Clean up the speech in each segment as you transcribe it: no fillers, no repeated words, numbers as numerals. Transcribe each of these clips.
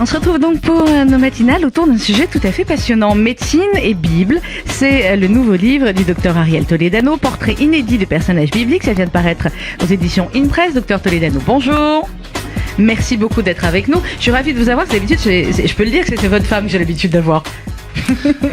On se retrouve donc pour nos matinales autour d'un sujet tout à fait passionnant. Médecine et Bible, c'est le nouveau livre du docteur Ariel Toledano, portrait inédit de personnages bibliques. Ça vient de paraître aux éditions InPress. Docteur Toledano, bonjour. Merci beaucoup d'être avec nous. Je suis ravie de vous avoir. D'habitude, je peux le dire que c'est votre femme que j'ai l'habitude d'avoir.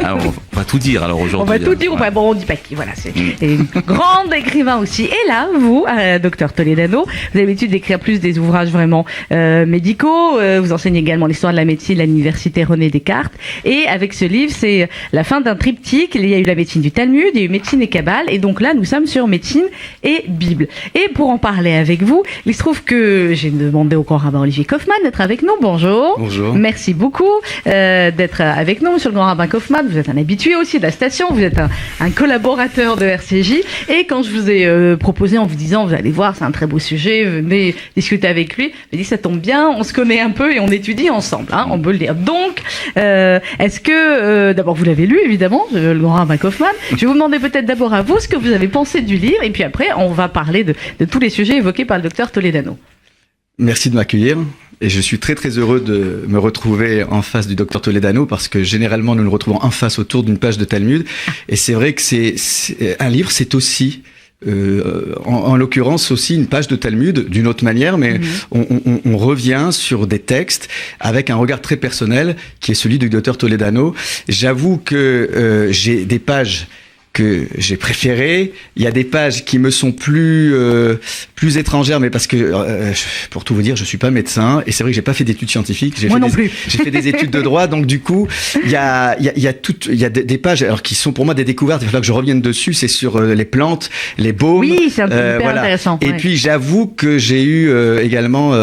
Alors, on va tout dire alors aujourd'hui. On va tout dire, ouais. Bon, on dit pas qui, voilà, c'est une grande écrivain aussi. Et là, vous, docteur Toledano, vous avez l'habitude d'écrire plus des ouvrages vraiment médicaux. Vous enseignez également l'histoire de la médecine à l'université René Descartes. Et avec ce livre, c'est la fin d'un triptyque. Il y a eu la médecine du Talmud, il y a eu médecine et Kabbale. Et donc là, nous sommes sur médecine et Bible. Et pour en parler avec vous, il se trouve que j'ai demandé au grand rabbin Olivier Kaufmann d'être avec nous. Bonjour. Bonjour. Merci beaucoup d'être avec nous, monsieur le grand rabbin Kaufmann. Vous êtes un habitué aussi de la station, vous êtes un collaborateur de RCJ. Et quand je vous ai proposé en vous disant, vous allez voir, c'est un très beau sujet, venez discuter avec lui, j'ai dit, ça tombe bien, on se connaît un peu et on étudie ensemble, hein, on peut le dire. Donc, est-ce que, d'abord vous l'avez lu évidemment, le grand rabbin Kaufmann, je vais vous demander peut-être d'abord à vous ce que vous avez pensé du livre, et puis après on va parler de tous les sujets évoqués par le docteur Toledano. Merci de m'accueillir. Et je suis très très heureux de me retrouver en face du docteur Toledano parce que généralement nous nous retrouvons en face autour d'une page de Talmud. Et c'est vrai que c'est un livre, c'est aussi en l'occurrence aussi une page de Talmud d'une autre manière, mais on revient sur des textes avec un regard très personnel qui est celui du docteur Toledano. J'avoue que j'ai des pages que j'ai préférées. Il y a des pages qui me sont plus étrangères, mais parce que pour tout vous dire, je suis pas médecin et c'est vrai que j'ai pas fait d'études scientifiques. J'ai fait des études de droit, donc du coup, il y a des pages alors qui sont pour moi des découvertes. Il va falloir que je revienne dessus. C'est sur les plantes, les baumes. Oui, c'est hyper intéressant. Et puis j'avoue que j'ai eu également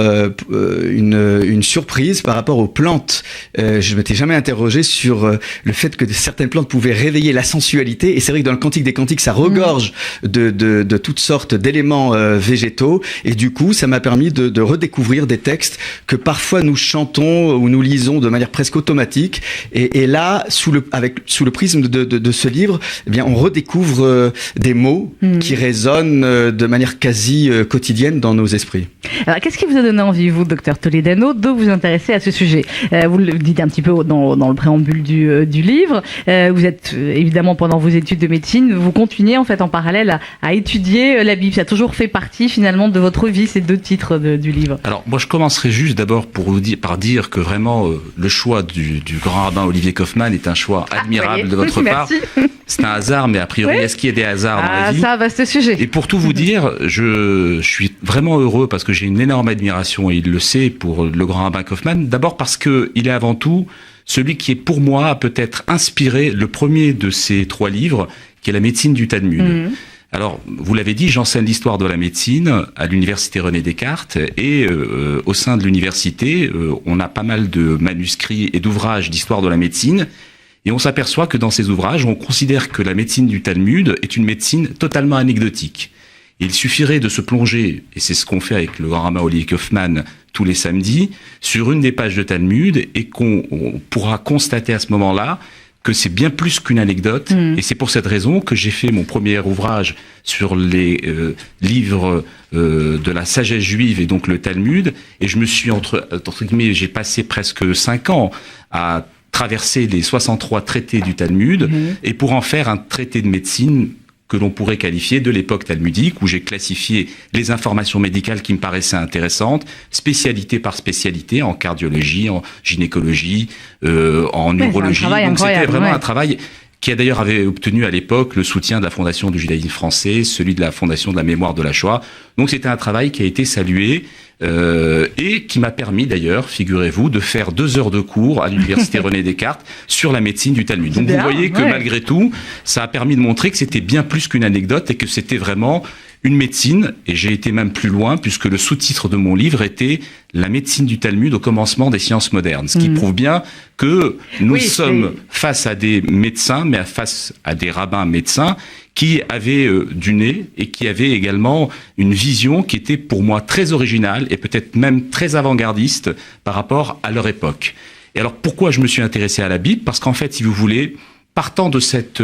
une surprise par rapport aux plantes. Je m'étais jamais interrogé sur le fait que certaines plantes pouvaient réveiller la sensualité. Et c'est vrai que dans le Cantique des Cantiques, ça regorge de toutes sortes d'éléments végétaux. Et du coup, ça m'a permis de redécouvrir des textes que parfois nous chantons ou nous lisons de manière presque automatique. Et là, sous le prisme de ce livre, eh bien, on redécouvre des mots qui résonnent de manière quasi quotidienne dans nos esprits. Alors, qu'est-ce qui vous a donné envie, vous, docteur Toledano, de vous intéresser à ce sujet ? Vous le dites un petit peu dans le préambule du livre. Vous êtes évidemment pendant vos études de médecine, vous continuez en fait en parallèle à étudier la Bible. Ça a toujours fait partie finalement de votre vie, ces deux titres du livre. Alors moi je commencerai juste d'abord par dire que vraiment le choix du grand rabbin Olivier Kaufmann est un choix admirable de votre part. C'est un hasard, mais a priori, est-ce qu'il y a des hasards dans la vie ? Ça, vaste sujet. Et pour tout vous dire, je suis vraiment heureux parce que j'ai une énorme admiration, et il le sait, pour le grand rabbin Kaufmann. D'abord parce que il est avant tout celui qui est pour moi a peut-être inspiré le premier de ces trois livres, qui est la médecine du Talmud. Alors, vous l'avez dit, j'enseigne l'histoire de la médecine à l'université René Descartes, et au sein de l'université, on a pas mal de manuscrits et d'ouvrages d'histoire de la médecine, et on s'aperçoit que dans ces ouvrages, on considère que la médecine du Talmud est une médecine totalement anecdotique. Il suffirait de se plonger, et c'est ce qu'on fait avec le grand rabbin Olivier Kaufmann tous les samedis, sur une des pages de Talmud, et qu'on pourra constater à ce moment-là que c'est bien plus qu'une anecdote. Et c'est pour cette raison que j'ai fait mon premier ouvrage sur les livres de la sagesse juive, et donc le Talmud, et je me suis, entre guillemets, j'ai passé presque 5 ans à traverser les 63 traités du Talmud, et pour en faire un traité de médecine que l'on pourrait qualifier de l'époque talmudique, où j'ai classifié les informations médicales qui me paraissaient intéressantes, spécialité par spécialité, en cardiologie, en gynécologie, en neurologie. Donc c'était vraiment un travail qui avait obtenu à l'époque le soutien de la Fondation du judaïsme français, celui de la Fondation de la mémoire de la Shoah. Donc c'était un travail qui a été salué, et qui m'a permis d'ailleurs, figurez-vous, de faire 2 heures de cours à l'université René Descartes sur la médecine du Talmud. Donc vous voyez que malgré tout, ça a permis de montrer que c'était bien plus qu'une anecdote et que c'était vraiment une médecine, et j'ai été même plus loin puisque le sous-titre de mon livre était « La médecine du Talmud au commencement des sciences modernes », ce qui prouve bien que nous sommes face à des médecins, mais face à des rabbins médecins qui avaient du nez et qui avaient également une vision qui était pour moi très originale et peut-être même très avant-gardiste par rapport à leur époque. Et alors pourquoi je me suis intéressé à la Bible ? Parce qu'en fait, si vous voulez, partant de cette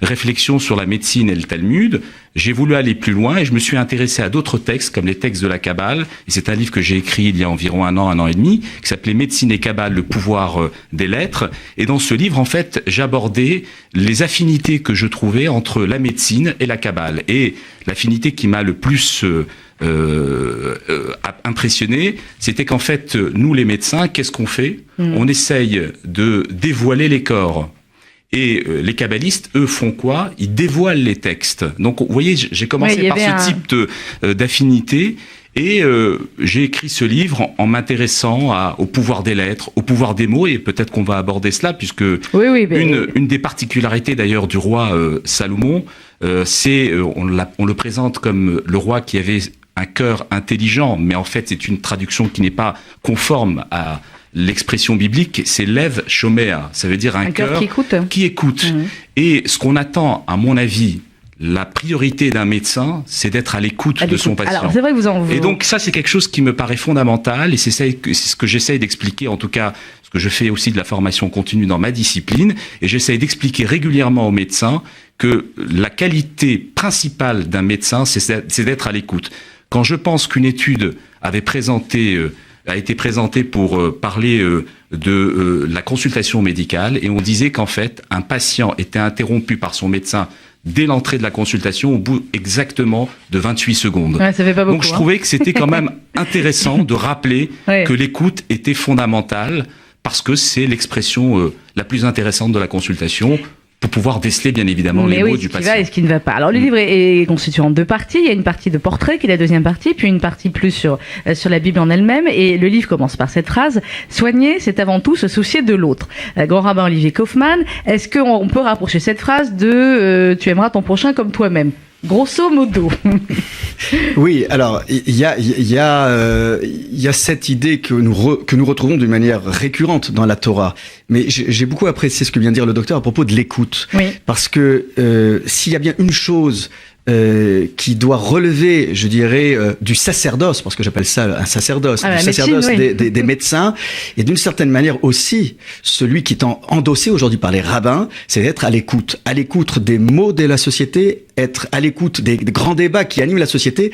réflexion sur la médecine et le Talmud, j'ai voulu aller plus loin et je me suis intéressé à d'autres textes comme les textes de la Kabbale. Et c'est un livre que j'ai écrit il y a environ un an et demi, qui s'appelait Médecine et Kabbale, le pouvoir des lettres. Et dans ce livre, en fait, j'abordais les affinités que je trouvais entre la médecine et la Kabbale. Et l'affinité qui m'a le plus impressionné, c'était qu'en fait, nous les médecins, qu'est-ce qu'on fait ? On essaye de dévoiler les corps. Et les kabbalistes, eux, font quoi ? Ils dévoilent les textes. Donc, vous voyez, j'ai commencé par ce type d'affinité. Et j'ai écrit ce livre en m'intéressant au pouvoir des lettres, au pouvoir des mots, et peut-être qu'on va aborder cela, puisque une des particularités d'ailleurs du roi Salomon, c'est on le présente comme le roi qui avait un cœur intelligent, mais en fait c'est une traduction qui n'est pas conforme à l'expression biblique, c'est Lev Shomer, ça veut dire un cœur qui écoute. Et ce qu'on attend, à mon avis, la priorité d'un médecin, c'est d'être à l'écoute de son patient. Alors, c'est vrai que Et donc ça, c'est quelque chose qui me paraît fondamental, et c'est ce que j'essaye d'expliquer, en tout cas, ce que je fais aussi de la formation continue dans ma discipline, et j'essaye d'expliquer régulièrement aux médecins que la qualité principale d'un médecin, c'est d'être à l'écoute. Quand je pense qu'une étude a été présentée pour parler de la consultation médicale, et on disait qu'en fait, un patient était interrompu par son médecin dès l'entrée de la consultation, au bout exactement de 28 secondes. Ouais, ça fait pas beaucoup, donc je trouvais que c'était quand même intéressant de rappeler que l'écoute était fondamentale, parce que c'est l'expression la plus intéressante de la consultation, pour pouvoir déceler bien évidemment les mots du patient. Ce qui va et ce qui ne va pas. Alors le livre est constitué en deux parties. Il y a une partie de portrait qui est la deuxième partie, puis une partie plus sur la Bible en elle-même. Et le livre commence par cette phrase: soigner, c'est avant tout se soucier de l'autre. Grand rabbin Olivier Kaufmann, est-ce qu'on peut rapprocher cette phrase de tu aimeras ton prochain comme toi-même? Grosso modo. Oui, alors il y a cette idée que nous retrouvons d'une manière récurrente dans la Torah. Mais j'ai beaucoup apprécié ce que vient de dire le docteur à propos de l'écoute, parce que s'il y a bien une chose qui doit relever, je dirais, du sacerdoce, parce que j'appelle ça un sacerdoce, du sacerdoce des médecins, et d'une certaine manière aussi, celui qui est endossé aujourd'hui par les rabbins, c'est d'être à l'écoute des maux de la société, être à l'écoute des grands débats qui animent la société,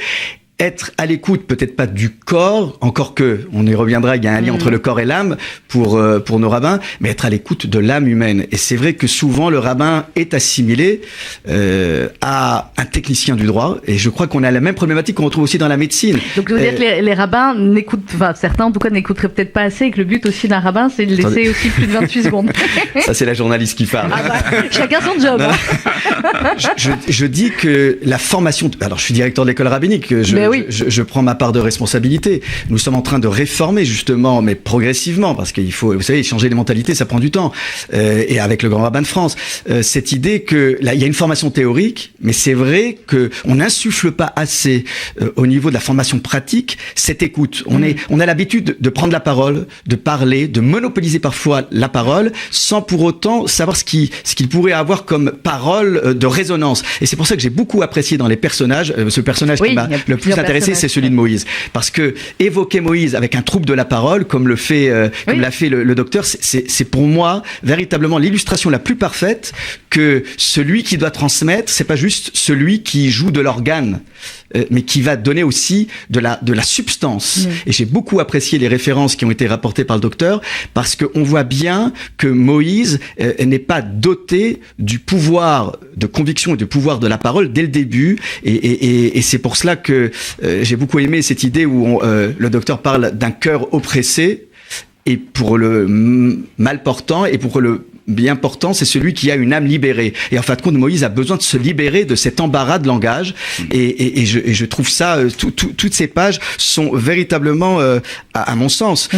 être à l'écoute, peut-être pas du corps, encore que, on y reviendra, il y a un lien entre le corps et l'âme pour nos rabbins, mais être à l'écoute de l'âme humaine. Et c'est vrai que souvent le rabbin est assimilé à un technicien du droit, et je crois qu'on a la même problématique qu'on retrouve aussi dans la médecine. Donc, je veux dire que les rabbins n'écoutent, enfin, certains en tout cas n'écouteraient peut-être pas assez, et que le but aussi d'un rabbin, c'est de laisser aussi plus de 28 secondes. Ça, c'est la journaliste qui parle. Chacun son job. Je dis que la formation, alors je suis directeur de l'école rabbinique, je prends ma part de responsabilité. Nous sommes en train de réformer justement, mais progressivement, parce qu'il faut, vous savez, changer les mentalités, ça prend du temps. Et avec le grand rabbin de France, cette idée que là, il y a une formation théorique, mais c'est vrai que on n'insuffle pas assez au niveau de la formation pratique cette écoute. On a l'habitude de prendre la parole, de parler, de monopoliser parfois la parole, sans pour autant savoir ce qu'il pourrait avoir comme parole de résonance. Et c'est pour ça que j'ai beaucoup apprécié dans les personnages, ce personnage qui m'a le plus intéressé, c'est celui de Moïse. Parce que évoquer Moïse avec un trouble de la parole, comme l'a fait le docteur, c'est pour moi véritablement l'illustration la plus parfaite que celui qui doit transmettre, c'est pas juste celui qui joue de l'organe, mais qui va donner aussi de la substance. Et j'ai beaucoup apprécié les références qui ont été rapportées par le docteur, parce qu'on voit bien que Moïse n'est pas doté du pouvoir de conviction et du pouvoir de la parole dès le début, et c'est pour cela que j'ai beaucoup aimé cette idée où le docteur parle d'un cœur oppressé, et pour le mal portant, et pour le bien portant, c'est celui qui a une âme libérée. Et en fin de compte, Moïse a besoin de se libérer de cet embarras de langage. Et je trouve ça, toutes ces pages sont véritablement, à mon sens,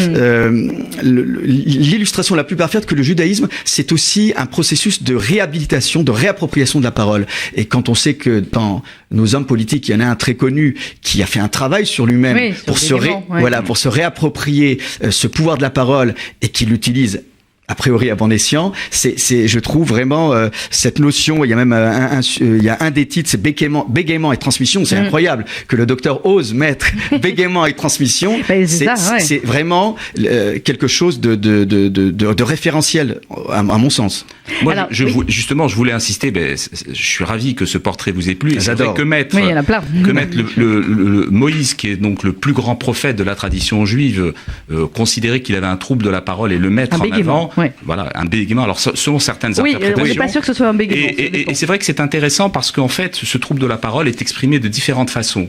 l'illustration la plus parfaite que le judaïsme, c'est aussi un processus de réhabilitation, de réappropriation de la parole. Et quand on sait que dans nos hommes politiques, il y en a un très connu qui a fait un travail sur lui-même pour se réapproprier ce pouvoir de la parole, et qui l'utilise a priori à bon escient. Je trouve vraiment cette notion. Il y a même il y a un des titres, c'est bégaiement et transmission. C'est incroyable que le docteur ose mettre bégaiement et transmission. C'est vraiment quelque chose de référentiel à mon sens. Moi, justement, je voulais insister. Je suis ravi que ce portrait vous ait plu. Et c'est vrai que mettre le Moïse, qui est donc le plus grand prophète de la tradition juive, considérer qu'il avait un trouble de la parole et le mettre en avant. Voilà, un bégaiement. Alors, selon certaines interprétations. On n'est pas sûr que ce soit un bégaiement. Et c'est vrai que c'est intéressant parce qu'en fait, ce trouble de la parole est exprimé de différentes façons.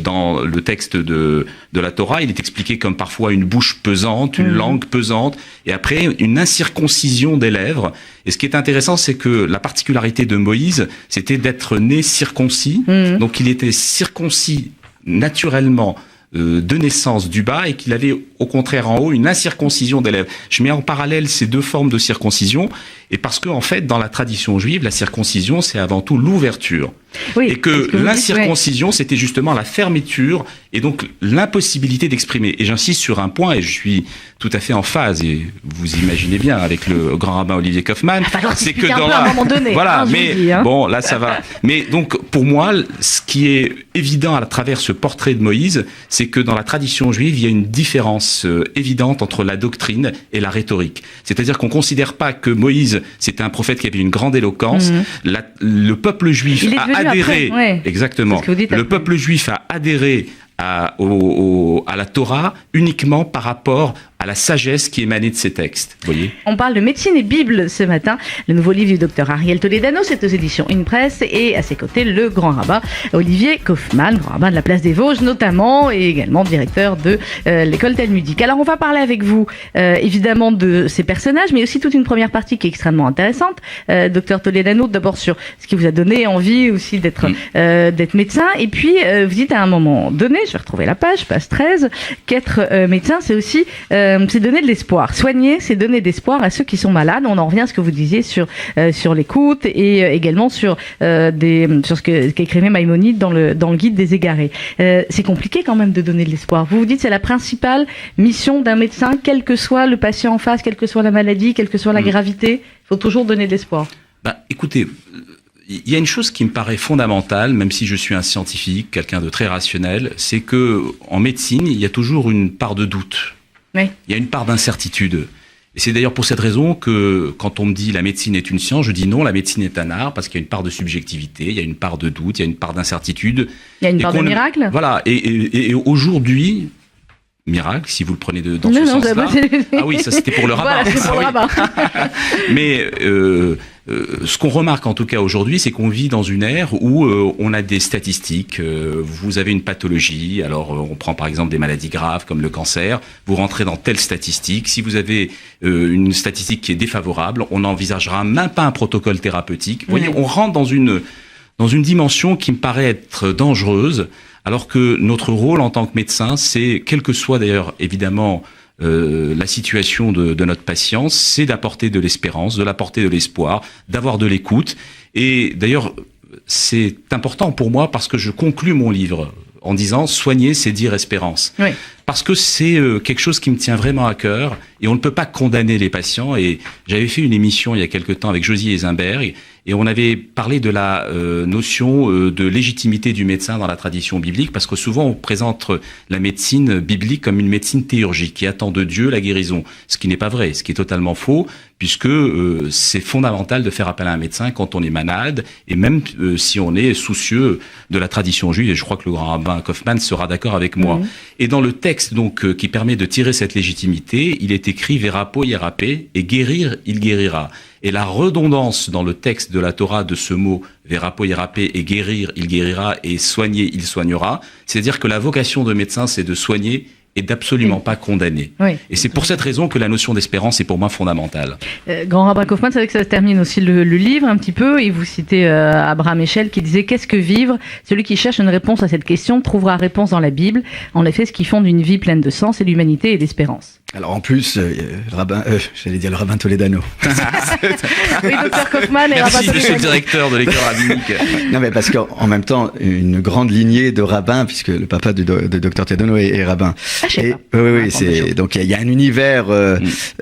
Dans le texte de la Torah, il est expliqué comme parfois une bouche pesante, une langue pesante, et après une incirconcision des lèvres. Et ce qui est intéressant, c'est que la particularité de Moïse, c'était d'être né circoncis. Donc, il était circoncis naturellement de naissance du bas et qu'il avait au contraire en haut une incirconcision des lèvres. Je mets en parallèle ces deux formes de circoncision et parce que en fait dans la tradition juive la circoncision c'est avant tout l'ouverture et que l'incirconcision c'était justement la fermeture et donc l'impossibilité d'exprimer. Et j'insiste sur un point et je suis tout à fait en phase et vous imaginez bien avec le grand rabbin Olivier Kaufmann, c'est que dans à un moment donné, bon là ça va. Mais donc pour moi ce qui est évident à travers ce portrait de Moïse, c'est que dans la tradition juive il y a une différence évidente entre la doctrine et la rhétorique. C'est-à-dire qu'on considère pas que Moïse c'était un prophète qui avait une grande éloquence. Le peuple juif a adhéré, exactement. Le peuple juif a adhéré à la Torah uniquement par rapport à la sagesse qui émanait de ces textes. Vous voyez ? On parle de médecine et Bible ce matin. Le nouveau livre du docteur Ariel Toledano, c'est aux éditions Une Presse, et à ses côtés, le grand rabbin Olivier Kaufmann, grand rabbin de la place des Vosges notamment, et également directeur de l'école talmudique. Alors, on va parler avec vous, évidemment, de ces personnages, mais aussi toute une première partie qui est extrêmement intéressante. Docteur Toledano, d'abord sur ce qui vous a donné envie aussi d'être médecin, et puis vous dites à un moment donné, je vais retrouver la page 13, qu'être médecin, c'est aussi c'est donner de l'espoir. Soigner, c'est donner de l'espoir à ceux qui sont malades. On en revient à ce que vous disiez sur l'écoute et également sur ce qu'écrivait Maïmonide dans le guide des égarés. C'est compliqué quand même de donner de l'espoir. Vous dites c'est la principale mission d'un médecin, quel que soit le patient en face, quelle que soit la maladie, quelle que soit la gravité. Il faut toujours donner de l'espoir. Écoutez, il y a une chose qui me paraît fondamentale, même si je suis un scientifique, quelqu'un de très rationnel, c'est que en médecine, il y a toujours une part de doute. Oui. Il y a une part d'incertitude. Et c'est d'ailleurs pour cette raison que quand on me dit la médecine est une science, je dis non, la médecine est un art, parce qu'il y a une part de subjectivité, il y a une part de doute, il y a une part d'incertitude. Il y a une part de miracle. Voilà. Et aujourd'hui, miracle, si vous le prenez dans ce sens-là. Ah oui, ça c'était pour le rabbin. Voilà, c'est pour le rabbin. Mais ce qu'on remarque en tout cas aujourd'hui, c'est qu'on vit dans une ère où on a des statistiques. Vous avez une pathologie, alors on prend par exemple des maladies graves comme le cancer, vous rentrez dans telle statistique. Si vous avez une statistique qui est défavorable, on n'envisagera même pas un protocole thérapeutique. Vous voyez, on rentre dans une dimension qui me paraît être dangereuse, alors que notre rôle en tant que médecin, c'est, quelle que soit d'ailleurs évidemment la situation de notre patient, c'est d'apporter de l'espérance, de l'apporter de l'espoir, d'avoir de l'écoute. Et d'ailleurs, c'est important pour moi parce que je conclus mon livre en disant « Soigner, c'est dire espérance ». Oui. Parce que c'est quelque chose qui me tient vraiment à cœur et on ne peut pas condamner les patients. Et j'avais fait une émission il y a quelque temps avec Josie Eisenberg et on avait parlé de la notion de légitimité du médecin dans la tradition biblique, parce que souvent on présente la médecine biblique comme une médecine théurgique qui attend de Dieu la guérison, ce qui n'est pas vrai, ce qui est totalement faux, puisque c'est fondamental de faire appel à un médecin quand on est malade et même si on est soucieux de la tradition juive, et je crois que le grand rabbin Kaufmann sera d'accord avec moi. Et dans le texte donc qui permet de tirer cette légitimité, il est écrit Verapo Yerapé, et guérir, il guérira. Et la redondance dans le texte de la Torah de ce mot Verapo Yerapé et guérir, il guérira, et soigner, il soignera, c'est-à-dire que la vocation de médecin, c'est de soigner et d'absolument pas condamner. Oui. Et c'est pour cette raison que la notion d'espérance est pour moi fondamentale. Grand rabbin Kaufmann, c'est vrai que ça termine aussi le livre un petit peu, et vous citez Abraham Eshel qui disait « Qu'est-ce que vivre ? Celui qui cherche une réponse à cette question trouvera réponse dans la Bible. En effet, ce qui fonde une vie pleine de sens, c'est l'humanité et l'espérance. » Alors en plus, le rabbin, j'allais dire le rabbin Toledano. Oui, docteur Kaufmann et rabbin Merci, monsieur le Toledano. directeur de l'école rabbinique. Non, mais parce qu'en même temps, une grande lignée de rabbins, puisque le papa de docteur Toledano est rabbin. Ah, je sais Et, pas. oui, Ah, c'est donc il y a un univers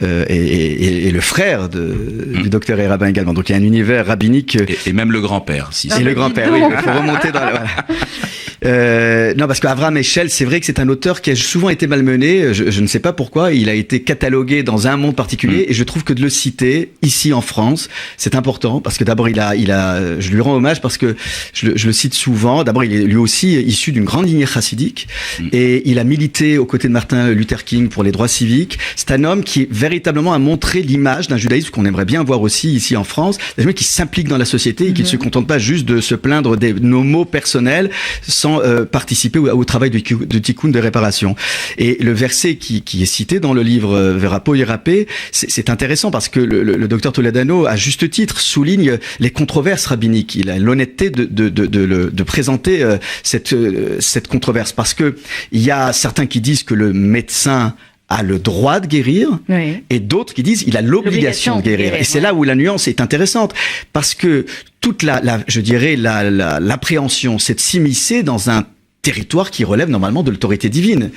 et le frère du docteur est rabbin également. Donc il y a un univers rabbinique. Et même le grand-père. Si Et le grand-père, oui, il faut remonter dans la... Voilà. Non, parce qu'Avraham Heschel, c'est vrai que c'est un auteur qui a souvent été malmené. Je ne sais pas pourquoi. Il a été catalogué dans un monde particulier, et je trouve que de le citer ici en France, c'est important parce que d'abord je lui rends hommage parce que je le cite souvent. D'abord, il est lui aussi issu d'une grande lignée chassidique, et il a milité aux côtés de Martin Luther King pour les droits civiques. C'est un homme qui véritablement a montré l'image d'un judaïsme qu'on aimerait bien voir aussi ici en France, d'un homme qui s'implique dans la société et qui ne se contente pas juste de se plaindre de nos maux personnels sans participer au travail de tikkun, de réparation. Et le verset qui est cité dans le livre Verapo Yerapé, c'est intéressant parce que le docteur Toledano, à juste titre, souligne les controverses rabbiniques. Il a l'honnêteté de présenter cette controverse, parce que il y a certains qui disent que le médecin a le droit de guérir, Oui. et d'autres qui disent il a l'obligation de guérir. Et c'est là où la nuance est intéressante, parce que toute je dirais l'appréhension, c'est de s'immiscer dans un territoire qui relève normalement de l'autorité divine,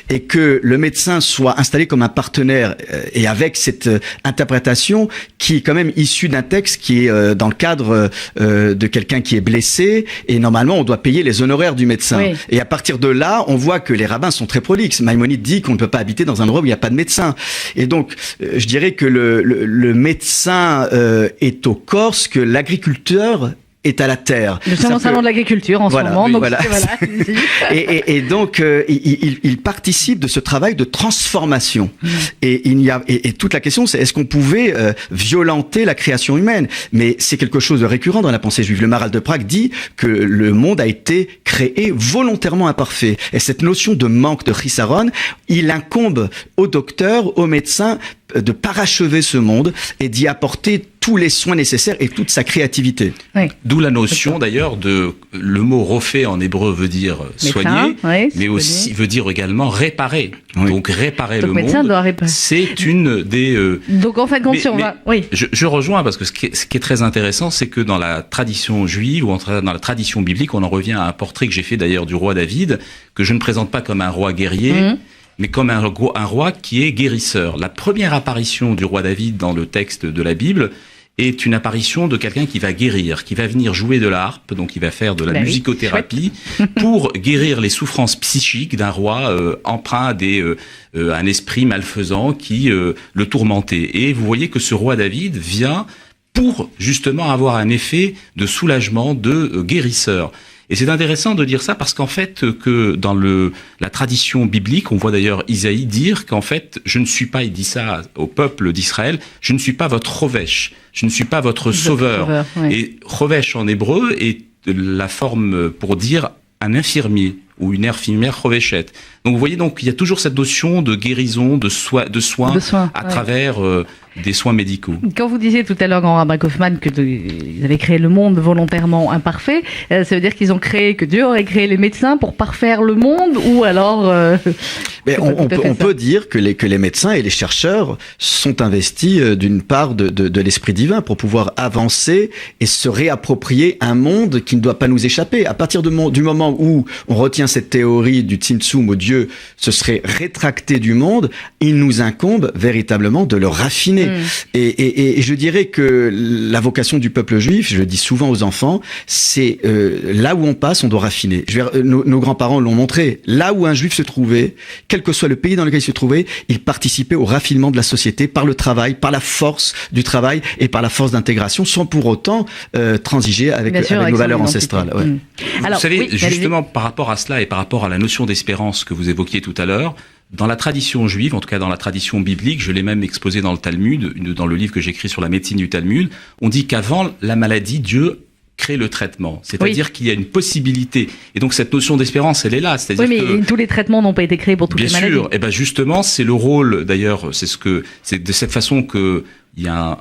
et que le médecin soit installé comme un partenaire, et avec cette interprétation qui est quand même issue d'un texte qui est dans le cadre de quelqu'un qui est blessé, et normalement on doit payer les honoraires du médecin. Oui. Et à partir de là, on voit que les rabbins sont très prolixes. Maïmonide dit qu'on ne peut pas habiter dans un endroit où il n'y a pas de médecin. Et donc, je dirais que le médecin est au corps ce que l'agriculteur est à la terre. Nous sommes au salon de l'agriculture en Voilà, ce moment, oui, donc voilà. Et donc, il participe de ce travail de transformation. Et toute la question, c'est est-ce qu'on pouvait violenter la création humaine? Mais c'est quelque chose de récurrent dans la pensée juive. Le Maharal de Prague dit que le monde a été créé volontairement imparfait. Et cette notion de manque, de chisaron, il incombe au docteur, au médecin, de parachever ce monde et d'y apporter tous les soins nécessaires et toute sa créativité. Oui. D'où la notion d'ailleurs le mot rofé en hébreu veut dire soigner, oui, mais aussi veut dire également réparer. Oui. Donc réparer Donc, le médecin monde, doit réparer. c'est une des... Donc en fait, quand Mais- on va... Oui. Je rejoins parce que ce qui est très intéressant, c'est que dans la tradition juive ou dans la tradition biblique, on en revient à un portrait que j'ai fait d'ailleurs du roi David, que je ne présente pas comme un roi guerrier, mais comme un roi qui est guérisseur. La première apparition du roi David dans le texte de la Bible est une apparition de quelqu'un qui va guérir, qui va venir jouer de la harpe, donc il va faire de la Ben oui, musicothérapie pour guérir les souffrances psychiques d'un roi empreint un esprit malfaisant qui le tourmentait. Et vous voyez que ce roi David vient pour justement avoir un effet de soulagement, de guérisseur. Et c'est intéressant de dire ça parce qu'en fait, que dans la tradition biblique, on voit d'ailleurs Isaïe dire qu'en fait, je ne suis pas, il dit ça au peuple d'Israël, je ne suis pas votre rovesh, je ne suis pas votre sauveur. Oui. Et rovesh en hébreu est la forme pour dire un infirmier ou une infirmière roveshette. Donc vous voyez, donc il y a toujours cette notion de guérison, de soins à travers des soins médicaux. Quand vous disiez tout à l'heure, grand rabbin Kaufmann, que ils avaient créé le monde volontairement imparfait, ça veut dire que Dieu aurait créé les médecins pour parfaire le monde, ou alors... Mais on peut dire que les médecins et les chercheurs sont investis d'une part de l'esprit divin pour pouvoir avancer et se réapproprier un monde qui ne doit pas nous échapper. À partir du moment où on retient cette théorie du Tzimtzum, où Dieu se serait rétracté du monde, il nous incombe véritablement de le raffiner. Et je dirais que la vocation du peuple juif, je le dis souvent aux enfants, c'est là où on passe, on doit raffiner. Nos grands-parents l'ont montré. Là où un juif se trouvait, quel que soit le pays dans lequel il se trouvait, il participait au raffinement de la société par le travail, par la force du travail et par la force d'intégration, sans pour autant transiger avec nos valeurs ancestrales. Ouais. Alors, vous savez, justement, par rapport à cela et par rapport à la notion d'espérance que vous évoquiez tout à l'heure, dans la tradition juive, en tout cas dans la tradition biblique, je l'ai même exposé dans le Talmud, dans le livre que j'écris sur la médecine du Talmud, on dit qu'avant la maladie, Dieu crée le traitement. C'est-à-dire qu'il y a une possibilité. Et donc cette notion d'espérance, elle est là. C'est-à-dire mais tous les traitements n'ont pas été créés pour toutes les maladies. Bien sûr. Et ben justement, c'est le rôle, d'ailleurs, c'est de cette façon que il y a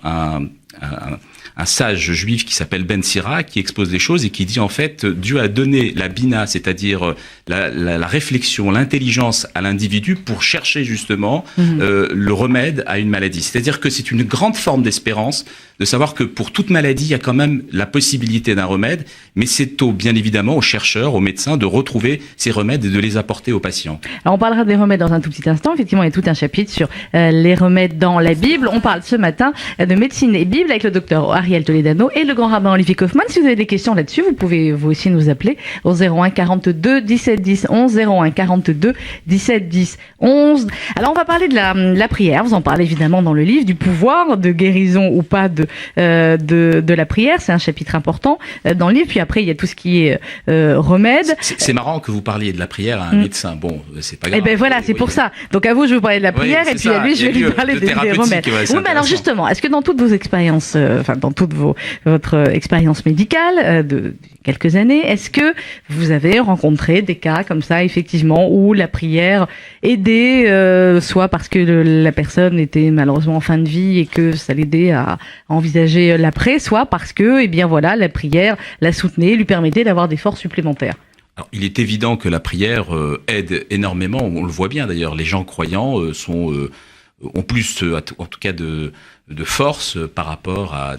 un sage juif qui s'appelle Ben Sira qui expose les choses et qui dit en fait Dieu a donné la bina, c'est-à-dire la réflexion, l'intelligence à l'individu pour chercher justement le remède à une maladie. C'est-à-dire que c'est une grande forme d'espérance de savoir que pour toute maladie, il y a quand même la possibilité d'un remède, mais c'est bien évidemment aux chercheurs, aux médecins de retrouver ces remèdes et de les apporter aux patients. Alors on parlera des remèdes dans un tout petit instant. Effectivement, il y a tout un chapitre sur les remèdes dans la Bible. On parle ce matin de médecine et Bible avec le docteur Ariel Toledano et le grand rabbin Olivier Kaufmann. Si vous avez des questions là-dessus, vous pouvez vous aussi nous appeler au 01 42 17 10 11, 01 42 17 10 11. Alors on va parler de la prière. Vous en parlez évidemment dans le livre, du pouvoir de guérison ou pas de la prière. C'est un chapitre important dans le livre. Puis après, il y a tout ce qui est remède. C'est marrant que vous parliez de la prière à un médecin. Bon, c'est pas grave. Eh ben voilà, c'est pour ça. Donc à vous, je vais vous parler de la prière et puis à lui, je vais lui parler des remèdes. Oui, mais alors justement, est-ce que dans toutes vos expériences, dans toute votre expérience médicale de quelques années, est-ce que vous avez rencontré des cas comme ça, effectivement, où la prière aidait, soit parce que la personne était malheureusement en fin de vie et que ça l'aidait à envisager l'après, soit parce que, eh bien voilà, la prière la soutenait, lui permettait d'avoir des forces supplémentaires? Alors, il est évident que la prière aide énormément, on le voit bien d'ailleurs, les gens croyants ont plus, en tout cas, de force par rapport à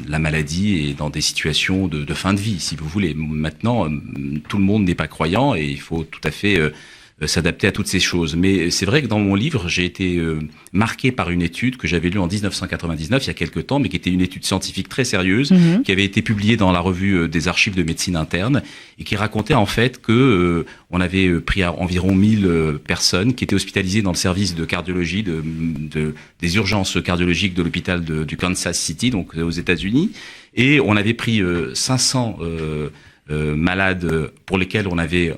la maladie et dans des situations de fin de vie, si vous voulez. Maintenant, tout le monde n'est pas croyant et il faut tout à fait s'adapter à toutes ces choses. Mais c'est vrai que dans mon livre, j'ai été marqué par une étude que j'avais lue en 1999, il y a quelque temps, mais qui était une étude scientifique très sérieuse, qui avait été publiée dans la revue des archives de médecine interne, et qui racontait en fait que on avait pris environ 1000 personnes qui étaient hospitalisées dans le service de cardiologie, des urgences cardiologiques de l'hôpital du Kansas City, donc aux États-Unis, et on avait pris 500 malades pour lesquels on avait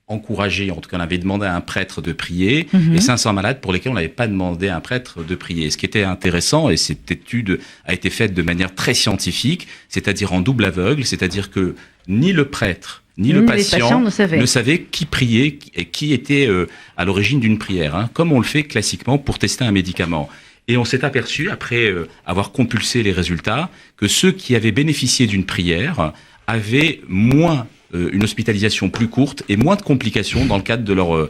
encouragé, en tout cas on avait demandé à un prêtre de prier, et 500 malades pour lesquels on n'avait pas demandé à un prêtre de prier. Ce qui était intéressant, et cette étude a été faite de manière très scientifique, c'est-à-dire en double aveugle, c'est-à-dire que ni le prêtre ni le patient ne savait qui priait et qui était à l'origine d'une prière, comme on le fait classiquement pour tester un médicament. Et on s'est aperçu, après avoir compulsé les résultats, que ceux qui avaient bénéficié d'une prière avaient moins une hospitalisation plus courte et moins de complications dans le cadre de leur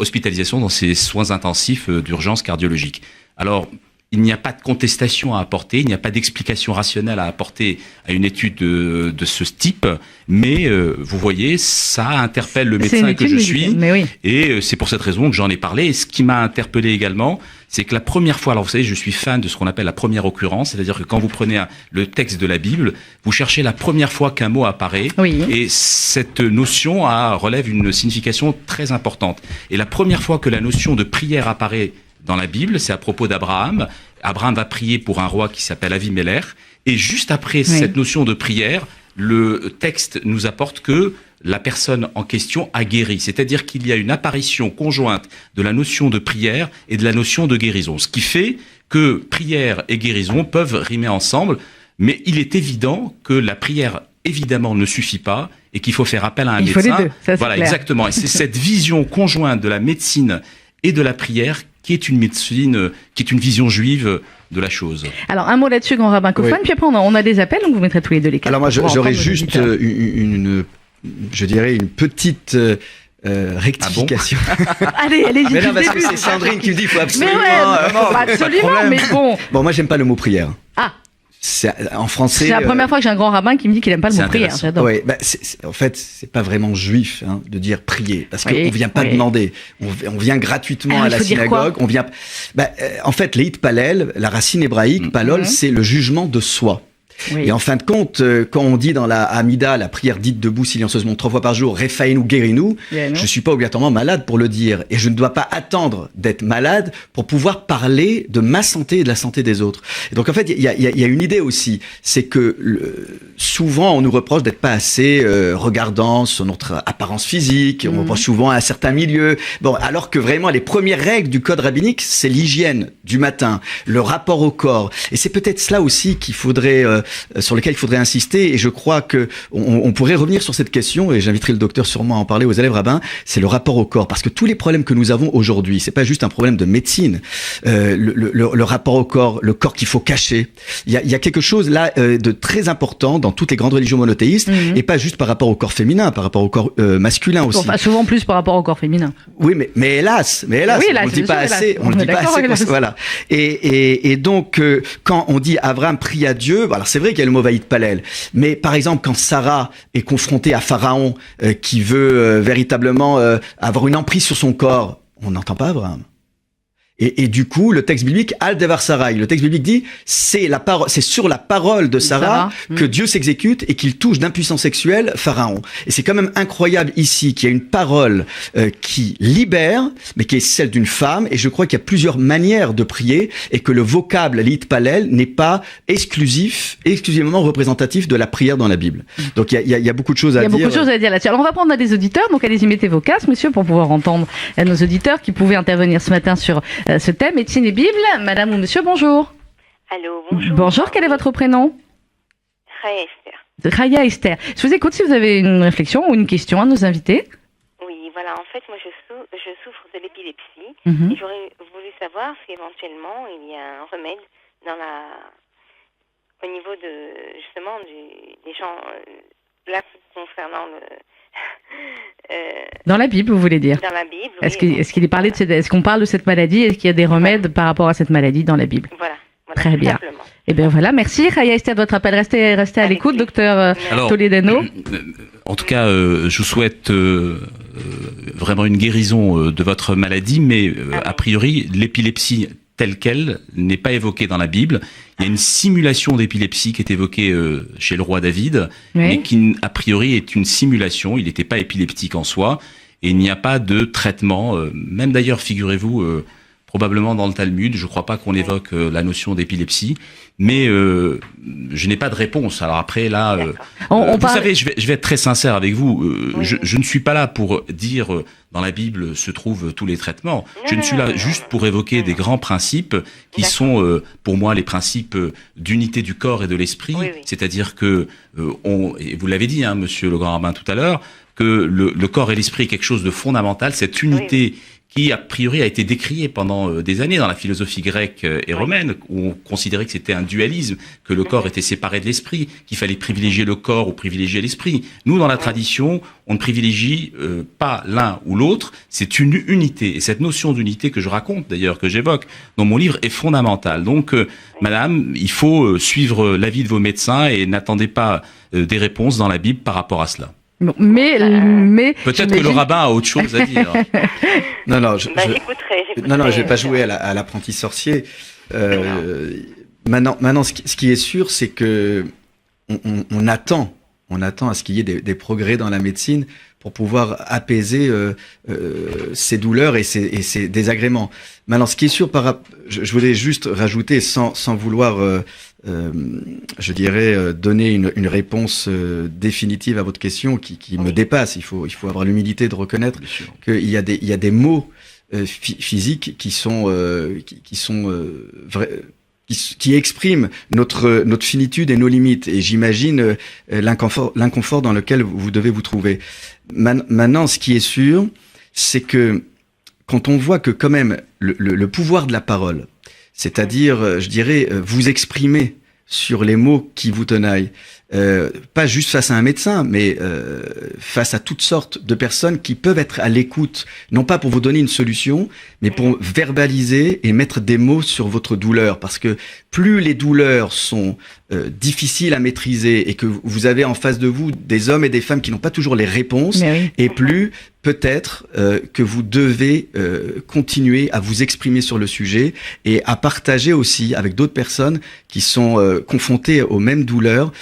hospitalisation dans ces soins intensifs d'urgence cardiologique. Alors, il n'y a pas de contestation à apporter, il n'y a pas d'explication rationnelle à apporter à une étude de ce type, mais vous voyez, ça interpelle le médecin que je suis, et c'est pour cette raison que j'en ai parlé. Et ce qui m'a interpellé également, c'est que la première fois, alors vous savez, je suis fan de ce qu'on appelle la première occurrence, c'est-à-dire que quand vous prenez le texte de la Bible, vous cherchez la première fois qu'un mot apparaît, et cette notion relève une signification très importante. Et la première fois que la notion de prière apparaît dans la Bible, c'est à propos d'Abraham. Abraham va prier pour un roi qui s'appelle Avimelech, et juste après cette notion de prière, le texte nous apporte que la personne en question a guéri. C'est-à-dire qu'il y a une apparition conjointe de la notion de prière et de la notion de guérison. Ce qui fait que prière et guérison peuvent rimer ensemble, mais il est évident que la prière, évidemment, ne suffit pas et qu'il faut faire appel à un médecin. Il faut les deux, ça, voilà, clair. Exactement. Et c'est cette vision conjointe de la médecine et de la prière qui est une médecine, qui est une vision juive de la chose. Alors, un mot là-dessus, grand rabbin Kaufmann, puis après on a des appels, donc vous mettrez tous les deux les questions. Alors moi, j'aurais juste je dirais une petite rectification. Allez, Mais non, parce que c'est Sandrine qui me dit qu'il faut absolument... Mais bon. Bon, moi, j'aime pas le mot prière. Ah. En français. C'est la première fois que j'ai un grand rabbin qui me dit qu'il aime pas le mot prière. J'adore. Ouais, en fait, c'est pas vraiment juif de dire prier, parce qu'on vient pas demander. On vient gratuitement à la synagogue. On vient. En fait, l'eit palel, la racine hébraïque, palol, c'est le jugement de soi. Et en fin de compte, quand on dit dans la Hamida, la prière dite debout silencieusement 3 fois par jour, Refaïnou, guéris-nous, je suis pas obligatoirement malade pour le dire. Et je ne dois pas attendre d'être malade pour pouvoir parler de ma santé et de la santé des autres. Et donc en fait, il y a une idée aussi, c'est que souvent on nous reproche d'être pas assez regardant sur notre apparence physique, on reproche souvent à certains milieux. Bon, alors que vraiment les premières règles du code rabbinique, c'est l'hygiène du matin, le rapport au corps. Et c'est peut-être cela aussi qu'il faudrait sur lequel il faudrait insister, et je crois que on pourrait revenir sur cette question, et j'inviterai le docteur sûrement à en parler aux élèves rabbins, c'est le rapport au corps. Parce que tous les problèmes que nous avons aujourd'hui, c'est pas juste un problème de médecine. Le rapport au corps, le corps qu'il faut cacher. Il y a quelque chose là de très important dans toutes les grandes religions monothéistes, et pas juste par rapport au corps féminin, par rapport au corps masculin aussi. Enfin, souvent plus par rapport au corps féminin. Oui, mais hélas, oui, on le dit pas assez, on le dit pas assez. Voilà. Et donc, quand on dit Abraham prie à Dieu, alors c'est vrai qu'il y a le mot Vaïd Palel, mais par exemple, quand Sarah est confrontée à Pharaon, qui veut véritablement avoir une emprise sur son corps, on n'entend pas Abraham. Et du coup, le texte biblique, Al Devar Sarai, le texte biblique dit, c'est sur la parole de Sarah que Dieu s'exécute et qu'il touche d'impuissance sexuelle Pharaon. Et c'est quand même incroyable ici qu'il y a une parole qui libère, mais qui est celle d'une femme. Et je crois qu'il y a plusieurs manières de prier et que le vocable Litpalel n'est pas exclusivement représentatif de la prière dans la Bible. Donc il y a beaucoup de choses à dire. Il y a beaucoup de choses à dire là-dessus. Alors on va prendre à des auditeurs. Donc allez-y, mettez vos casques, monsieur, pour pouvoir entendre nos auditeurs qui pouvaient intervenir ce matin sur ce thème, médecine et Bible. Madame ou monsieur, bonjour. Allô, bonjour. Bonjour, quel est votre prénom? Raya Esther. Raya Esther. Je vous écoute si vous avez une réflexion ou une question à nos invités. Oui, voilà, en fait, moi je souffre de l'épilepsie et j'aurais voulu savoir si éventuellement il y a un remède au niveau justement des gens, là concernant dans la Bible, vous voulez dire? Dans la Bible. Est-ce qu'on parle de cette maladie? Est-ce qu'il y a des remèdes par rapport à cette maladie dans la Bible? Voilà. Très bien. Simplement. Eh bien voilà, merci Raya Esther de votre appel. Restez à l'écoute, docteur Toledano. En tout cas, je vous souhaite vraiment une guérison de votre maladie, mais a priori, l'épilepsie telle qu'elle n'est pas évoquée dans la Bible. Il y a une simulation d'épilepsie qui est évoquée chez le roi David, mais qui, a priori, est une simulation. Il n'était pas épileptique en soi, et il n'y a pas de traitement. Même d'ailleurs, figurez-vous, probablement dans le Talmud, je ne crois pas qu'on évoque la notion d'épilepsie, mais je n'ai pas de réponse. Alors après, là, vous savez, je vais être très sincère avec vous. Je ne suis pas là pour dire dans la Bible se trouvent tous les traitements. Je ne suis là juste pour évoquer des grands principes qui sont, pour moi, les principes d'unité du corps et de l'esprit. C'est-à-dire que, et vous l'avez dit, hein, monsieur le grand rabbin tout à l'heure, que le corps et l'esprit est quelque chose de fondamental. Cette unité qui, a priori, a été décriée pendant des années dans la philosophie grecque et romaine, où on considérait que c'était un dualisme, que le corps était séparé de l'esprit, qu'il fallait privilégier le corps ou privilégier l'esprit. Nous, dans la tradition, on ne privilégie pas l'un ou l'autre, c'est une unité. Et cette notion d'unité que je raconte, d'ailleurs, que j'évoque dans mon livre, est fondamentale. Donc, madame, il faut suivre l'avis de vos médecins et n'attendez pas des réponses dans la Bible par rapport à cela. Bon, mais peut-être que le rabbin a autre chose à dire. Non, j'écouterai. Je vais pas jouer à l'apprenti sorcier. Maintenant, ce qui est sûr, c'est que on attend à ce qu'il y ait des progrès dans la médecine pour pouvoir apaiser ces douleurs et ces désagréments. Maintenant, ce qui est sûr, je voulais juste rajouter, sans vouloir, je dirais, donner une réponse définitive à votre question qui me dépasse. Il faut avoir l'humilité de reconnaître qu'il y a des mots physiques qui expriment notre finitude et nos limites. Et j'imagine l'inconfort dans lequel vous devez vous trouver. Maintenant, ce qui est sûr, c'est que quand on voit que quand même le pouvoir de la parole, c'est-à-dire, je dirais, vous exprimer sur les mots qui vous tenaillent, pas juste face à un médecin, mais face à toutes sortes de personnes qui peuvent être à l'écoute, non pas pour vous donner une solution, mais pour verbaliser et mettre des mots sur votre douleur. Parce que plus les douleurs sont difficiles à maîtriser et que vous avez en face de vous des hommes et des femmes qui n'ont pas toujours les réponses, et plus peut-être que vous devez continuer à vous exprimer sur le sujet et à partager aussi avec d'autres personnes qui sont confrontées aux mêmes douleurs,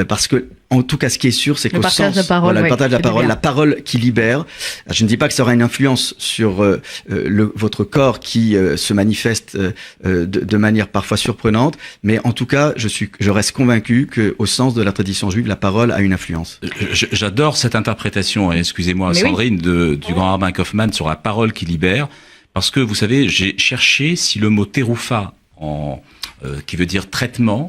parce que en tout cas, ce qui est sûr, c'est qu'au sens, le partage de la parole, la parole qui libère. Je ne dis pas que ça aura une influence sur votre corps qui se manifeste de manière parfois surprenante, mais en tout cas, je reste convaincu que, au sens de la tradition juive, la parole a une influence. J'adore cette interprétation, excusez-moi, Sandrine, du grand rabbin Kaufmann sur la parole qui libère, parce que vous savez, j'ai cherché si le mot teroufa qui veut dire traitement,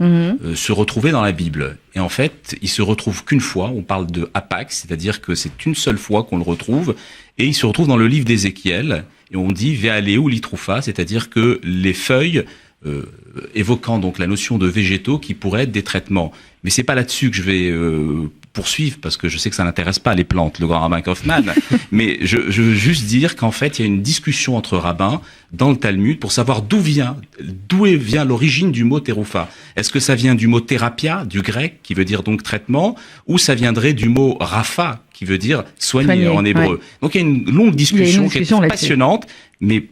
se retrouvait dans la Bible. Et en fait, il se retrouve qu'une fois. On parle de hapax, c'est-à-dire que c'est une seule fois qu'on le retrouve. Et il se retrouve dans le livre d'Ézéchiel. Et on dit ve'aleu litrufa, c'est-à-dire que les feuilles, évoquant donc la notion de végétaux qui pourraient être des traitements. Mais c'est pas là-dessus que je vais poursuivre, parce que je sais que ça n'intéresse pas les plantes, le grand rabbin Kaufmann. Mais je veux juste dire qu'en fait, il y a une discussion entre rabbins dans le Talmud pour savoir d'où vient l'origine du mot terufa. Est-ce que ça vient du mot thérapia, du grec, qui veut dire donc traitement, ou ça viendrait du mot rapha, qui veut dire soigner en hébreu. Ouais. Donc il y a une longue discussion qui est passionnante, mais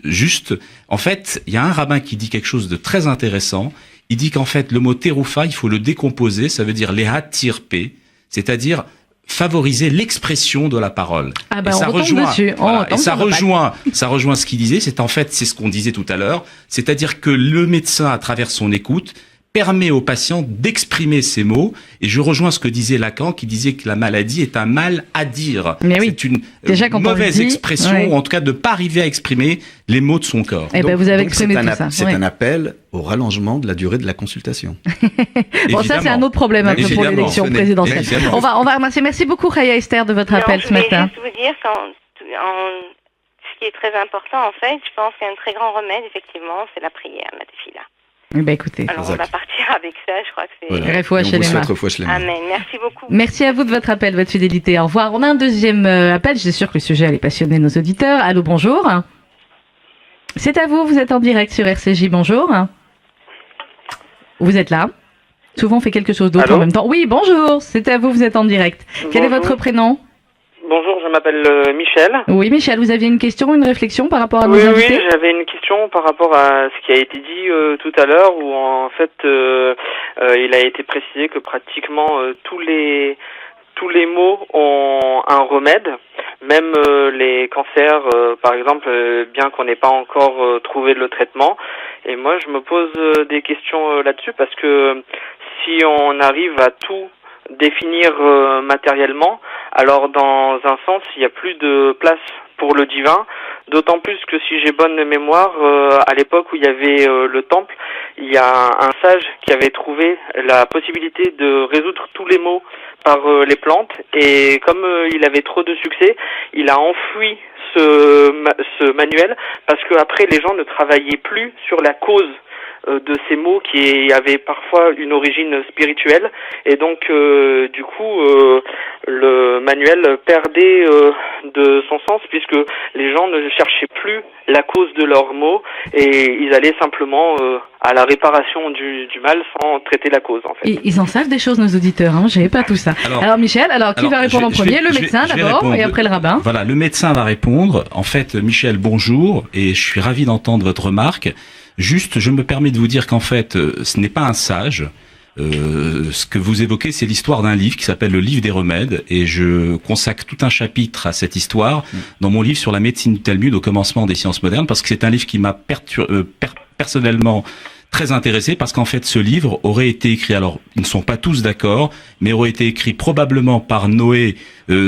juste, en fait, il y a un rabbin qui dit quelque chose de très intéressant. Il dit qu'en fait, le mot terufa, il faut le décomposer, ça veut dire lehatirpe, c'est-à-dire favoriser l'expression de la parole. Ah ben, ça rejoint ce qu'il disait, c'est ce qu'on disait tout à l'heure, c'est-à-dire que le médecin, à travers son écoute, permet au patient d'exprimer ses mots. Et je rejoins ce que disait Lacan, qui disait que la maladie est un mal à dire. Mais oui. C'est une mauvaise expression, ou en tout cas de ne pas arriver à exprimer les mots de son corps. Et vous avez exprimé tout ça. C'est un appel au rallongement de la durée de la consultation. Bon, ça c'est un autre problème un peu pour l'élection présidentielle. On va remercier. Merci beaucoup Raya Esther de votre appel ce matin. Je voulais juste vous dire ce qui est très important en fait, je pense qu'il y a un très grand remède effectivement, c'est la prière, la tefila. Écoutez. Alors on va partir avec ça, je crois que c'est... Voilà. Amen, merci beaucoup. Merci à vous de votre appel, votre fidélité, au revoir. On a un deuxième appel, je suis sûre que le sujet allait passionner nos auditeurs. Allô, bonjour. C'est à vous, vous êtes en direct sur RCJ, bonjour. Vous êtes là. Souvent on fait quelque chose d'autre en même temps. Oui, bonjour, c'est à vous, vous êtes en direct. Quel est votre prénom ? Bonjour, je m'appelle Michel. Oui, Michel, vous aviez une question, une réflexion par rapport à nos invités ? Oui, j'avais une question par rapport à ce qui a été dit tout à l'heure, où en fait, il a été précisé que pratiquement tous les maux ont un remède, même les cancers, par exemple, bien qu'on n'ait pas encore trouvé le traitement. Et moi, je me pose des questions là-dessus, parce que si on arrive à tout définir matériellement, alors dans un sens, il n'y a plus de place pour le divin, d'autant plus que si j'ai bonne mémoire, à l'époque où il y avait le temple, il y a un sage qui avait trouvé la possibilité de résoudre tous les maux par les plantes, et comme il avait trop de succès, il a enfoui ce manuel, parce que après les gens ne travaillaient plus sur la cause de ces mots qui avaient parfois une origine spirituelle, et donc du coup le manuel perdait de son sens, puisque les gens ne cherchaient plus la cause de leurs maux et ils allaient simplement à la réparation du mal sans traiter la cause en fait. Et ils en savent des choses nos auditeurs, hein, j'avais pas tout ça. Alors Michel, qui va répondre en premier ? Le médecin d'abord et après le rabbin. Voilà, le médecin va répondre. En fait, Michel, bonjour, et je suis ravi d'entendre votre remarque. Juste, je me permets de vous dire qu'en fait, ce n'est pas un sage. Ce que vous évoquez, c'est l'histoire d'un livre qui s'appelle le livre des remèdes, et je consacre tout un chapitre à cette histoire dans mon livre sur la médecine du Talmud au commencement des sciences modernes, parce que c'est un livre qui m'a personnellement très intéressé, parce qu'en fait ce livre aurait été écrit, alors ils ne sont pas tous d'accord, mais aurait été écrit probablement par Noé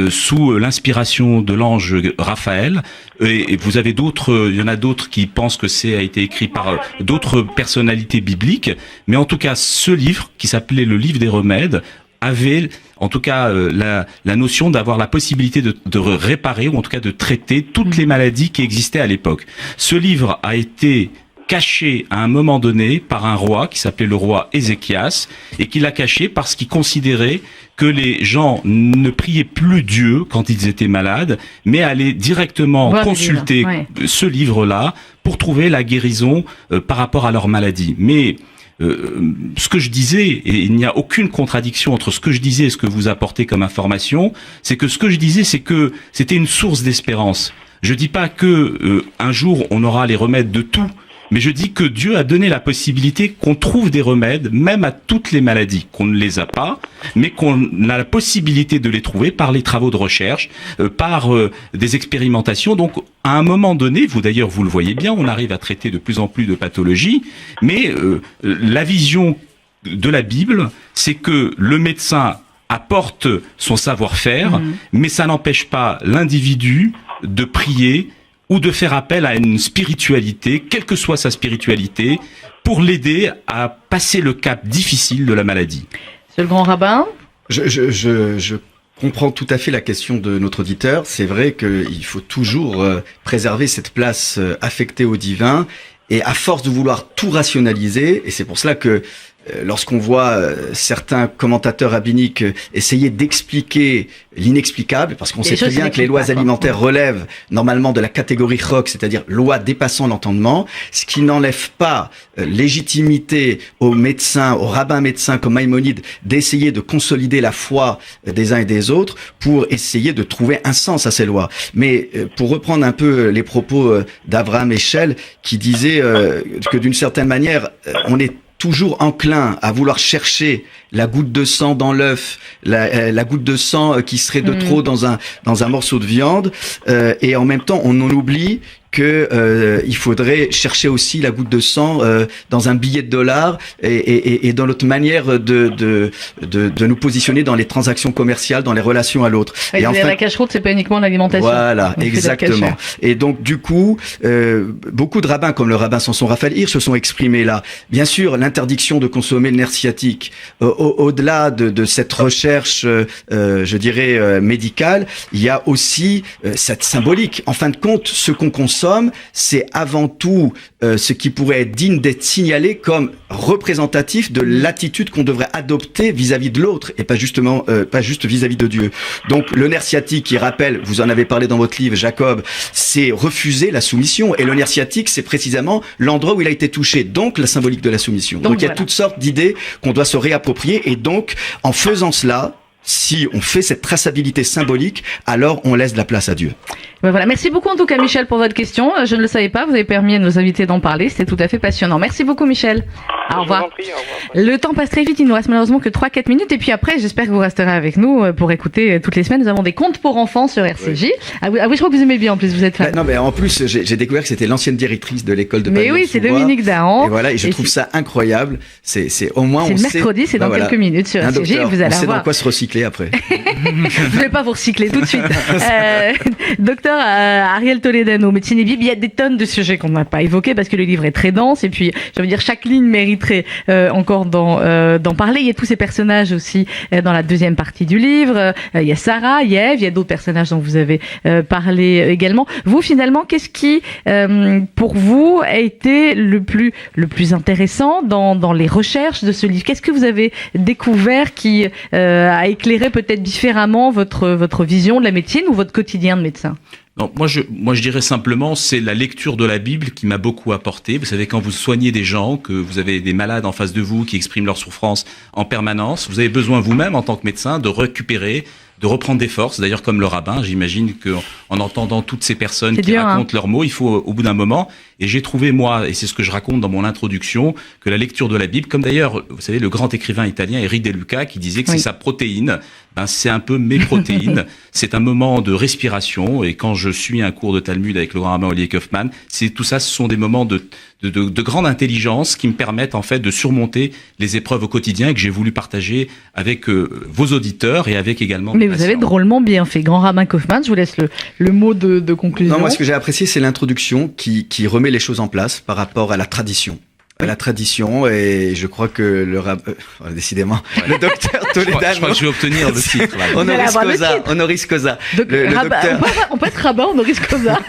sous l'inspiration de l'ange Raphaël, et vous avez il y en a d'autres qui pensent que a été écrit par d'autres personnalités bibliques, mais en tout cas ce livre, qui s'appelait le livre des remèdes, avait en tout cas la notion d'avoir la possibilité de réparer, ou en tout cas de traiter toutes les maladies qui existaient à l'époque. Ce livre a été caché à un moment donné par un roi qui s'appelait le roi Ézéchias, et qui l'a caché parce qu'il considérait que les gens ne priaient plus Dieu quand ils étaient malades, mais allaient directement consulter ce livre-là pour trouver la guérison par rapport à leur maladie. Mais ce que je disais, et il n'y a aucune contradiction entre ce que je disais et ce que vous apportez comme information, c'est que ce que je disais, c'est que c'était une source d'espérance. Je dis pas que un jour on aura les remèdes de tout, mais je dis que Dieu a donné la possibilité qu'on trouve des remèdes, même à toutes les maladies, qu'on ne les a pas, mais qu'on a la possibilité de les trouver par les travaux de recherche, par des expérimentations. Donc, à un moment donné, vous le voyez bien, on arrive à traiter de plus en plus de pathologies, mais la vision de la Bible, c'est que le médecin apporte son savoir-faire, mais ça n'empêche pas l'individu de prier ou de faire appel à une spiritualité, quelle que soit sa spiritualité, pour l'aider à passer le cap difficile de la maladie. Monsieur le grand rabbin? Je comprends tout à fait la question de notre auditeur. C'est vrai qu'il faut toujours préserver cette place affectée au divin. Et à force de vouloir tout rationaliser, et c'est pour cela que lorsqu'on voit certains commentateurs rabbiniques essayer d'expliquer l'inexplicable, parce qu'on sait très bien que les lois alimentaires relèvent normalement de la catégorie chok, c'est-à-dire loi dépassant l'entendement, ce qui n'enlève pas légitimité aux médecins, aux rabbins médecins comme Maïmonide, d'essayer de consolider la foi des uns et des autres pour essayer de trouver un sens à ces lois. Mais pour reprendre un peu les propos d'Abraham Eshel, qui disait que d'une certaine manière, on est toujours enclin à vouloir chercher la goutte de sang dans l'œuf, la goutte de sang qui serait de trop dans un morceau de viande, et en même temps on en oublie que il faudrait chercher aussi la goutte de sang dans un billet de $, et dans notre manière de nous positionner dans les transactions commerciales, dans les relations à l'autre. Et en fait, la cache-route, c'est pas uniquement l'alimentation. Voilà, exactement. Et donc du coup, beaucoup de rabbins comme le rabbin Samson Raphaël Hirsch se sont exprimés là. Bien sûr, l'interdiction de consommer le nerf sciatique, au-delà de cette recherche, je dirais médicale, il y a aussi cette symbolique. En fin de compte, ce qu'on consomme, c'est avant tout ce qui pourrait être digne d'être signalé comme représentatif de l'attitude qu'on devrait adopter vis-à-vis de l'autre, et pas juste vis-à-vis de Dieu. Donc le nerf sciatique, qui rappelle, vous en avez parlé dans votre livre, Jacob, c'est refuser la soumission, et le nerf sciatique, c'est précisément l'endroit où il a été touché, donc la symbolique de la soumission. Donc il y a toutes sortes d'idées qu'on doit se réapproprier, et donc en faisant cela, si on fait cette traçabilité symbolique, alors on laisse de la place à Dieu. Ben voilà. Merci beaucoup en tout cas Michel pour votre question. Je ne le savais pas, vous avez permis à nos invités d'en parler, c'était tout à fait passionnant. Merci beaucoup Michel. Au revoir. Le temps passe très vite, il nous reste malheureusement que 3-4 minutes, et puis après j'espère que vous resterez avec nous pour écouter toutes les semaines. Nous avons des contes pour enfants sur RCJ. Oui. Ah oui, je crois que vous aimez bien en plus, vous êtes fan. Non mais en plus j'ai découvert que c'était l'ancienne directrice de l'école de Paris. Mais oui, c'est Dominique Dahan. Et voilà, et je trouve ça incroyable. C'est au moins on sait. C'est mercredi, c'est dans quelques minutes sur RCJ. Docteur, vous allez on sait dans quoi se recycler après. Je vais pas vous recycler tout de suite. Docteur Ariel Toledano, médecine et Bible, il y a des tonnes de sujets qu'on n'a pas évoqués parce que le livre est très dense, et puis je veux dire chaque ligne mériterait encore d'en parler. Il y a tous ces personnages aussi dans la deuxième partie du livre. Il y a Sarah, il y a Ève, il y a d'autres personnages dont vous avez parlé également. Vous finalement, qu'est-ce qui pour vous a été le plus intéressant dans les recherches de ce livre? Qu'est-ce que vous avez découvert qui a éclairé peut-être différemment votre vision de la médecine ou votre quotidien de médecin? Non, moi je dirais simplement, c'est la lecture de la Bible qui m'a beaucoup apporté. Vous savez, quand vous soignez des gens, que vous avez des malades en face de vous qui expriment leur souffrance en permanence, vous avez besoin vous-même en tant que médecin de récupérer, de reprendre des forces. D'ailleurs, comme le rabbin, j'imagine qu'en entendant toutes ces personnes qui racontent leurs mots, il faut au bout d'un moment. Et j'ai trouvé, moi, et c'est ce que je raconte dans mon introduction, que la lecture de la Bible, comme d'ailleurs, vous savez, le grand écrivain italien Eric De Luca, qui disait que c'est sa protéine, ben c'est un peu mes protéines. C'est un moment de respiration. Et quand je suis un cours de Talmud avec le grand rabbin Olivier Kaufmann, c'est tout ça, ce sont des moments de grande intelligence qui me permettent en fait de surmonter les épreuves au quotidien et que j'ai voulu partager avec vos auditeurs et avec également. Mais vous avez drôlement bien fait, grand rabbin Kaufmann. Je vous laisse le mot de conclusion. Non, moi ce que j'ai apprécié, c'est l'introduction qui remet les choses en place par rapport à la tradition. Et je crois que décidément, le docteur Toledano. Je crois que je vais obtenir le titre. Honoris causa. On peut être rabbin honoris causa.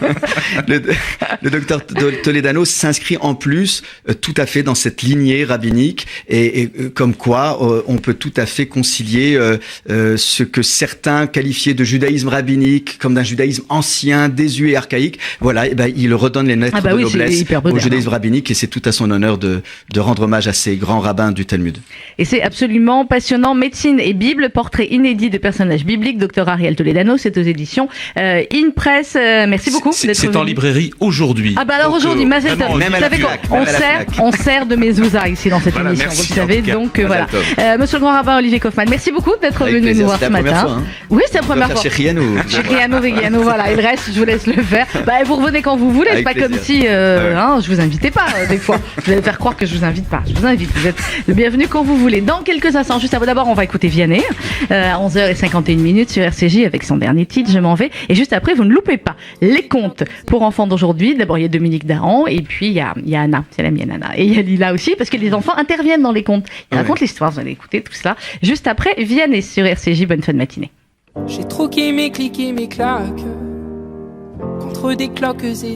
Le docteur Toledano s'inscrit en plus tout à fait dans cette lignée rabbinique, et comme quoi on peut tout à fait concilier ce que certains qualifiaient de judaïsme rabbinique comme d'un judaïsme ancien, désuet, archaïque. Voilà, et il redonne les lettres de noblesse au judaïsme rabbinique, et c'est tout à son honneur de rendre hommage à ces grands rabbins du Talmud. Et c'est absolument passionnant. Médecine et Bible, portrait inédit de personnages bibliques, docteur Ariel Toledano, c'est aux éditions InPress. Merci beaucoup d'être venu. C'est en librairie aujourd'hui. Ah bah alors aujourd'hui, Mazel Tov. Vous savez qu'on sert de mezouza ici dans cette émission, vous le savez, donc voilà. Monsieur le grand rabbin Olivier Kaufmann, merci beaucoup d'être venu nous voir ce matin. Oui, c'est la première fois. Chez Riano Vegano, voilà, il reste, je vous laisse le faire. Bah, vous revenez quand vous voulez, c'est pas comme si je vous invitais pas des fois. Je vais faire faire croire que je vous invite pas. Je vous invite, vous êtes le bienvenu quand vous voulez. Dans quelques instants, juste avant, d'abord, on va écouter Vianney à 11h51 sur RCJ avec son dernier titre, Je m'en vais. Et juste après, vous ne loupez pas les contes pour enfants d'aujourd'hui. D'abord, il y a Dominique Dahan et puis il y a Anna, c'est la mienne Anna. Et il y a Lila aussi, parce que les enfants interviennent dans les contes. Ils racontent l'histoire, vous allez écouter tout cela. Juste après, Vianney sur RCJ. Bonne fin de matinée. J'ai troqué mes clics et mes claques contre des cloques et